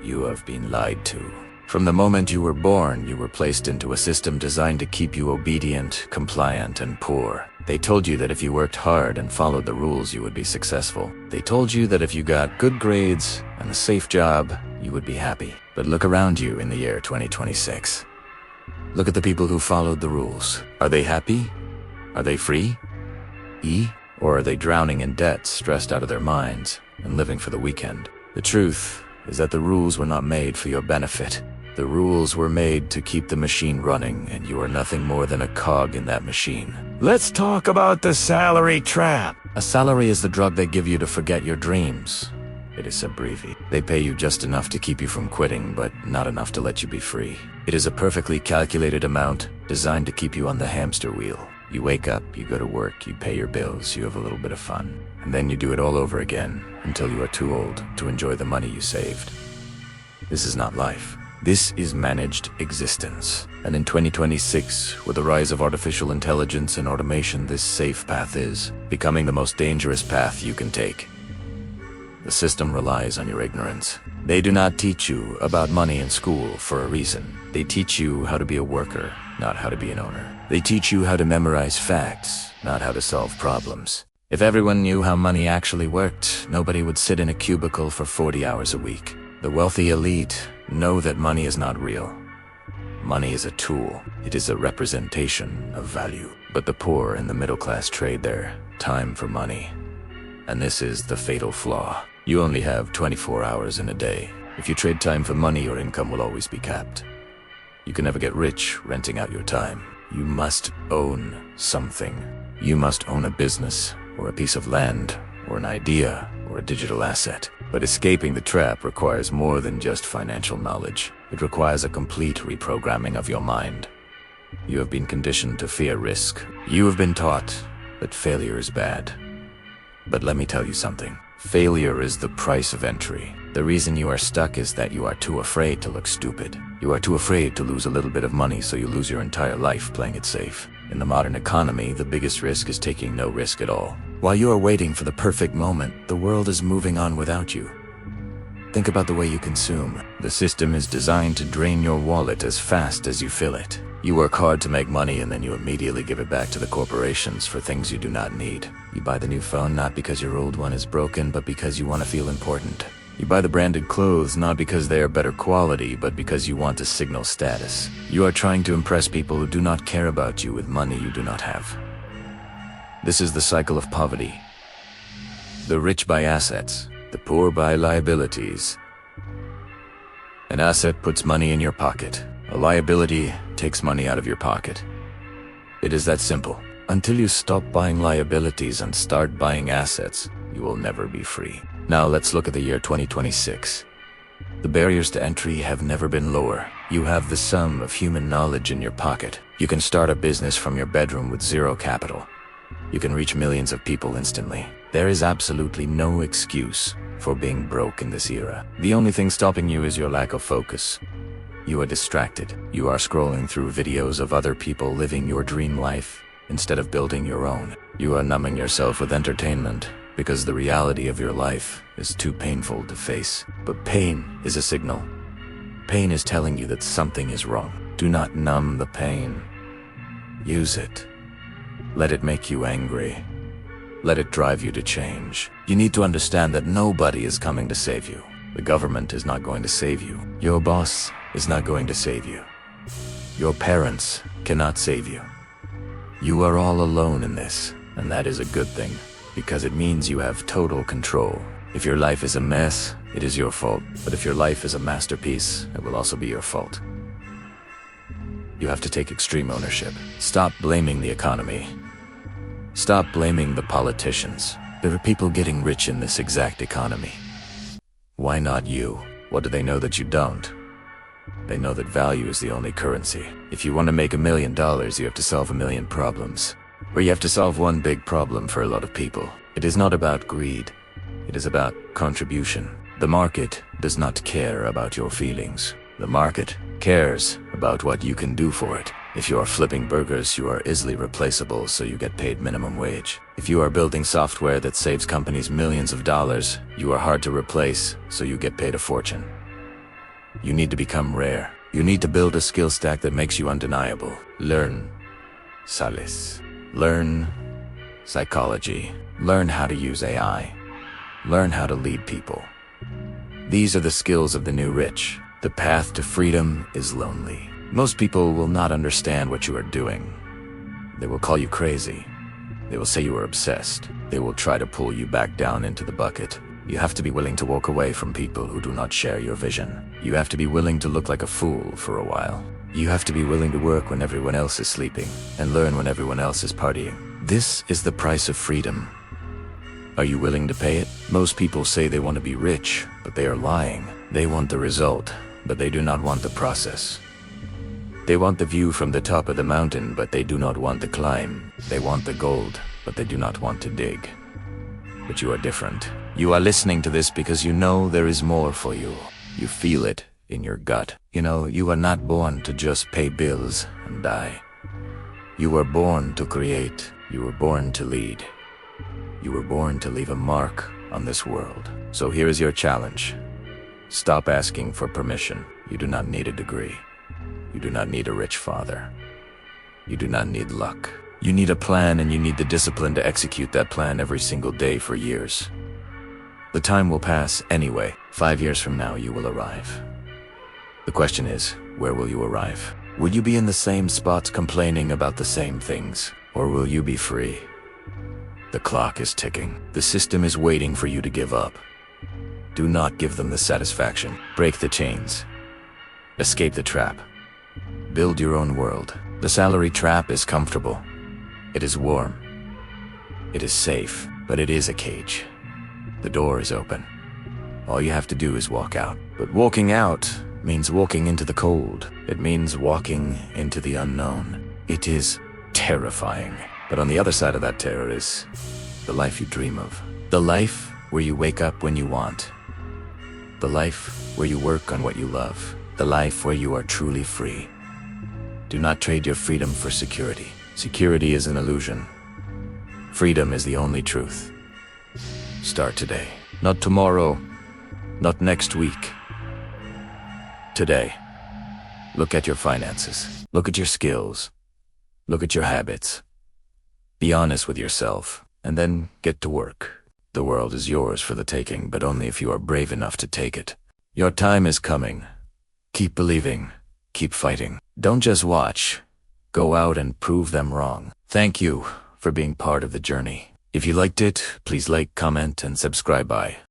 You have been lied to. From the moment you were born, you were placed into a system designed to keep you obedient, compliant, and poor. They told you that if you worked hard and followed the rules, you would be successful. They told you that if you got good grades and a safe job, you would be happy. But look around you in the year 2026. Look at the people who followed the rules. Are they happy? Are they free? Or are they drowning in debt, stressed out of their minds, and living for the weekend? The truth is that the rules were not made for your benefit. The rules were made to keep the machine running, and you are nothing more than a cog in that machine. Let's talk about the salary trap. A salary is the drug they give you to forget your dreams. It is abbreviated. They pay you just enough to keep you from quitting, but not enough to let you be free. It is a perfectly calculated amount designed to keep you on the hamster wheel. You wake up, you go to work, you pay your bills, you have a little bit of fun, and then you do it all over again until you are too old to enjoy the money you saved. This is not life. This is managed existence. And in 2026, with the rise of artificial intelligence and automation, this safe path is becoming the most dangerous path you can take. The system relies on your ignorance. They do not teach you about money in school for a reason. They teach you how to be a worker, not how to be an owner. They teach you how to memorize facts, not how to solve problems. If everyone knew how money actually worked, nobody would sit in a cubicle for 40 hours a week. The wealthy elite know that money is not real. Money is a tool. It is a representation of value. But the poor and the middle class trade their time for money. And this is the fatal flaw. You only have 24 hours in a day. If you trade time for money, your income will always be capped. You can never get rich renting out your time. You must own something. You must own a business, or a piece of land, or an idea, or a digital asset. But escaping the trap requires more than just financial knowledge. It requires a complete reprogramming of your mind. You have been conditioned to fear risk. You have been taught that failure is bad. But let me tell you something. Failure is the price of entry. The reason you are stuck is that you are too afraid to look stupid. You are too afraid to lose a little bit of money, so you lose your entire life playing it safe. In the modern economy, the biggest risk is taking no risk at all. While you are waiting for the perfect moment, the world is moving on without you. Think about the way you consume. The system is designed to drain your wallet as fast as you fill it. You work hard to make money, and then you immediately give it back to the corporations for things you do not need. You buy the new phone not because your old one is broken, but because you want to feel important. You buy the branded clothes not because they are better quality, but because you want to signal status. You are trying to impress people who do not care about you with money you do not have. This is the cycle of poverty. The rich buy assets, the poor buy liabilities. An asset puts money in your pocket. A liability takes money out of your pocket. It is that simple. Until you stop buying liabilities and start buying assets, you will never be free. Now let's look at the year 2026. The barriers to entry have never been lower. You have the sum of human knowledge in your pocket. You can start a business from your bedroom with zero capital. You can reach millions of people instantly. There is absolutely no excuse for being broke in this era. The only thing stopping you is your lack of focus. You are distracted. You are scrolling through videos of other people living your dream life instead of building your own. You are numbing yourself with entertainment because the reality of your life is too painful to face. But pain is a signal. Pain is telling you that something is wrong. Do not numb the pain. Use it. Let it make you angry. Let it drive you to change. You need to understand that nobody is coming to save you. The government is not going to save you. Your boss is not going to save you. Your parents cannot save you. You are all alone in this, and that is a good thing, because it means you have total control. If your life is a mess, it is your fault. But if your life is a masterpiece, it will also be your fault. You have to take extreme ownership. Stop blaming the economy. Stop blaming the politicians. There are people getting rich in this exact economy. Why not you? What do they know that you don't? They know that value is the only currency. If you want to make $1 million, you have to solve 1 million problems. Or you have to solve one big problem for a lot of people. It is not about greed. It is about contribution. The market does not care about your feelings. The market cares about what you can do for it. If you are flipping burgers, you are easily replaceable, so you get paid minimum wage. If you are building software that saves companies millions of dollars, you are hard to replace, so you get paid a fortune. You need to become rare. You need to build a skill stack that makes you undeniable. Learn sales. Learn psychology. Learn how to use AI. Learn how to lead people. These are the skills of the new rich. The path to freedom is lonely. Most people will not understand what you are doing. They will call you crazy. They will say you are obsessed. They will try to pull you back down into the bucket. You have to be willing to walk away from people who do not share your vision. You have to be willing to look like a fool for a while. You have to be willing to work when everyone else is sleeping and learn when everyone else is partying. This is the price of freedom. Are you willing to pay it? Most people say they want to be rich, but they are lying. They want the result, but they do not want the process. They want the view from the top of the mountain, but they do not want the climb. They want the gold, but they do not want to dig. But you are different. You are listening to this because you know there is more for you. You feel it in your gut. You know, you are not born to just pay bills and die. You were born to create. You were born to lead. You were born to leave a mark on this world. So here is your challenge. Stop asking for permission. You do not need a degree. You do not need a rich father. You do not need luck. You need a plan, and you need the discipline to execute that plan every single day for years. The time will pass anyway. 5 years from now, you will arrive. The question is, where will you arrive? Will you be in the same spots complaining about the same things? Or will you be free? The clock is ticking. The system is waiting for you to give up. Do not give them the satisfaction. Break the chains. Escape the trap. Build your own world. The salary trap is comfortable. It is warm. It is safe, but it is a cage. The door is open. All you have to do is walk out. But walking out means walking into the cold. It means walking into the unknown. It is terrifying. But on the other side of that terror is the life you dream of. The life where you wake up when you want. The life where you work on what you love. The life where you are truly free. Do not trade your freedom for security. Security is an illusion. Freedom is the only truth. Start today. Not tomorrow. Not next week. Today. Look at your finances. Look at your skills. Look at your habits. Be honest with yourself, and then get to work. The world is yours for the taking, but only if you are brave enough to take it. Your time is coming. Keep believing. Keep fighting. Don't just watch. Go out and prove them wrong. Thank you for being part of the journey. If you liked it, please like, comment, and subscribe. Bye.